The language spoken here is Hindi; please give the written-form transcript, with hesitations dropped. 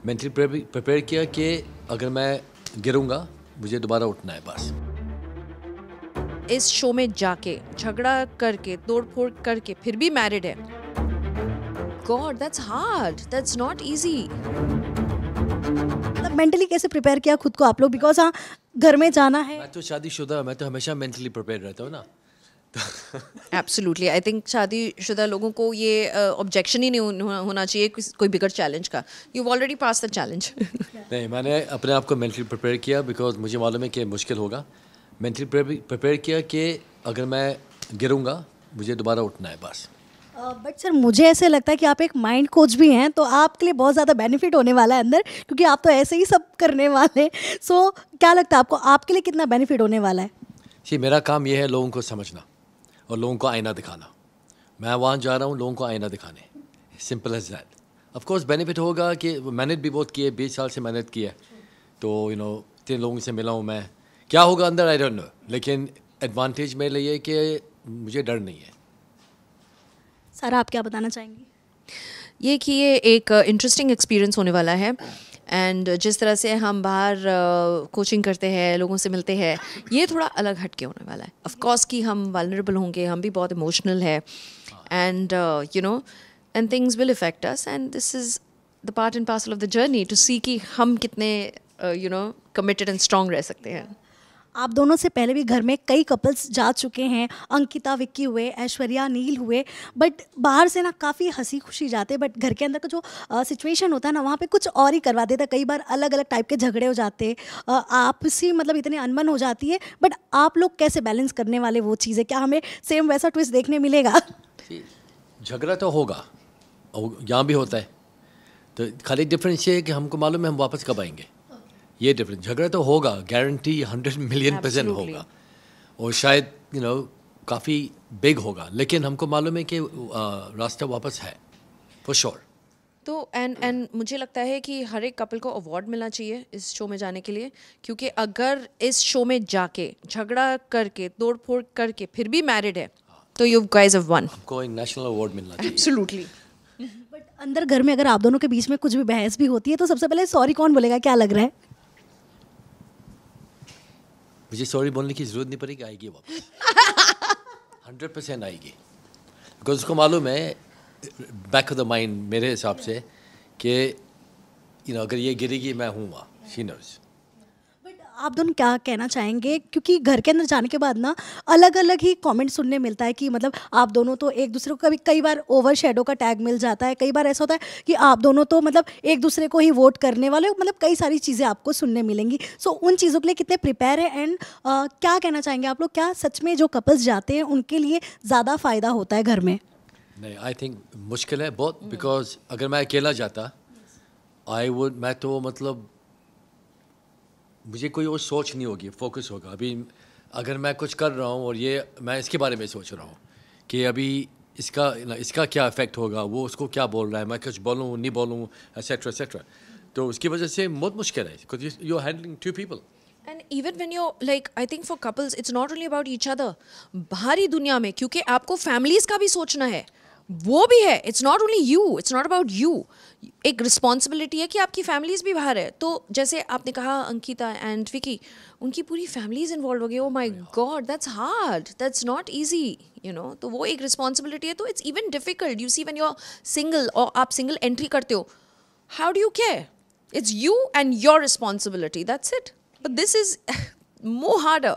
मेंटली प्रिपेयर किया कि अगर मैं गिरूंगा मुझे दोबारा उठना है बस। इस शो में जाके झगड़ा करके तोड़ फोड़ करके फिर भी मैरिड है, God that's hard, that's not easy. मतलब मेंटली कैसे प्रिपेयर किया खुद को आप लोग, बिकॉज हाँ घर में जाना है। मैं तो शादीशुदा, मैं तो हमेशा मेंटली प्रिपेयर रहता हूँ ना। एब्सोल्युटली, आई थिंक शादीशुदा लोगों को ये ऑब्जेक्शन ही नहीं होना चाहिए कोई बिगर चैलेंज का। You already pass the challenge. नहीं, मैंने अपने आप को मेंटली प्रिपेयर किया बिकॉज मुझे मालूम है कि मुश्किल होगा। मेंटली प्रिपेयर किया कि अगर मैं गिरूंगा मुझे दोबारा उठना है बस। बट सर मुझे ऐसे लगता है कि आप एक माइंड कोच भी हैं, तो आपके लिए बहुत ज़्यादा बेनिफिट होने वाला है अंदर, क्योंकि आप तो ऐसे ही सब करने वाले। सो क्या लगता है आपको, आपके लिए कितना बेनिफिट होने वाला है? जी, मेरा काम ये है लोगों को समझना और लोगों को आईना दिखाना। मैं वहाँ जा रहा हूँ लोगों को आईना दिखाने, simple as that. Of course benefit होगा कि मेहनत भी बहुत की है, 20 साल से मेहनत की है, तो इतने लोगों से मिला हूँ मैं। क्या होगा अंदर आई डोंट नो, लेकिन एडवांटेज मेरे लिए कि मुझे डर नहीं है। सर आप क्या बताना चाहेंगी? ये कि ये एक इंटरेस्टिंग एक्सपीरियंस होने वाला है, एंड जिस तरह से हम बाहर कोचिंग करते हैं, लोगों से मिलते हैं, ये थोड़ा अलग हटके होने वाला है। ऑफ कोर्स कि हम वल्नरेबल होंगे, हम भी बहुत इमोशनल है, and and things will effect us, and this is the part and parcel of the journey to see कि हम कितने कमिटेड एंड स्ट्रॉन्ग रह सकते हैं। आप दोनों से पहले भी घर में कई कपल्स जा चुके हैं, अंकिता विक्की हुए, ऐश्वर्या नील हुए, बट बाहर से ना काफ़ी हंसी खुशी जाते हैं, बट घर के अंदर का जो सिचुएशन होता है ना वहाँ पे कुछ और ही करवा देता है। कई बार अलग अलग टाइप के झगड़े हो जाते हैं, आपसी मतलब इतने अनबन हो जाती है, बट आप लोग कैसे बैलेंस करने वाले वो चीज़ें? क्या हमें सेम वैसा ट्विस्ट देखने मिलेगा? झगड़ा तो होगा और यहाँ भी होता है, तो खाली डिफरेंस ये है कि हमको मालूम है हम वापस कब आएंगे। ये डिफरेंस, झगड़ा तो होगा, गारंटी 100 मिलियन% होगा, और शायद काफ़ी बिग होगा, लेकिन हमको मालूम है कि रास्ता वापस है फॉर श्योर। तो एंड मुझे लगता है कि हर एक कपल को अवार्ड मिलना चाहिए इस शो में जाने के लिए, क्योंकि अगर इस शो में जाके झगड़ा करके तोड़ फोड़ करके फिर भी मैरिड है, तो यू गाइज हैव वन। हमको एक नेशनल अवार्ड मिलना चाहिए। एब्सोल्युटली। बट अंदर घर में अगर आप दोनों के बीच में कुछ भी बहस भी होती है, तो सबसे पहले सॉरी कौन बोलेगा, क्या लग रहा है? मुझे सॉरी बोलने की जरूरत नहीं पड़ेगी, आएगी वापस। 100% आएगी, बिकॉज उसको मालूम है बैक ऑफ द माइंड मेरे हिसाब से कि अगर ये गिरेगी मैं हूँ वहाँ, शी नोज़। बट आप दोनों क्या कहना चाहेंगे, क्योंकि घर के अंदर जाने के बाद ना अलग अलग ही कमेंट सुनने मिलता है कि मतलब आप दोनों तो एक दूसरे को कई बार ओवर शेडो का टैग मिल जाता है, कई बार ऐसा होता है कि आप दोनों तो मतलब एक दूसरे को ही वोट करने वाले हो, मतलब कई सारी चीज़ें आपको सुनने मिलेंगी। सो उन चीज़ों के लिए कितने प्रिपेयर है, एंड क्या कहना चाहेंगे आप लोग, क्या सच में जो कपल्स जाते हैं उनके लिए ज़्यादा फ़ायदा होता है घर में? नहीं, आई थिंक मुश्किल है बहुत, बिकॉज अगर मैं अकेला जाता मैं तो मतलब मुझे कोई और सोच नहीं होगी, फोकस होगा। अभी अगर मैं कुछ कर रहा हूँ और मैं इसके बारे में सोच रहा हूँ कि अभी इसका क्या इफेक्ट होगा, वो उसको क्या बोल रहा है, मैं कुछ बोलूँ नहीं बोलूँ, एसेट्रा एसेट्रा, तो उसकी वजह से बहुत मुश्किल है, because you are handling 2 people. And even when you like, I think for couples it's not only about each other, बाहरी दुनिया में, क्योंकि आपको फैमिलीज का भी सोचना है, वो भी है। It's not only you, it's not about you. एक रिस्पॉन्सिबिलिटी है कि आपकी फैमिलीज भी बाहर है। तो जैसे आपने कहा अंकिता एंड विकी, उनकी पूरी फैमिलीज इन्वॉल्व हो गई। Oh my god, that's hard, that's not easy, तो वो एक रिस्पॉन्सिबिलिटी है। तो it's even difficult, you see when you are single और आप सिंगल एंट्री करते हो, how do you care? It's you and your responsibility, that's it. But this is more harder.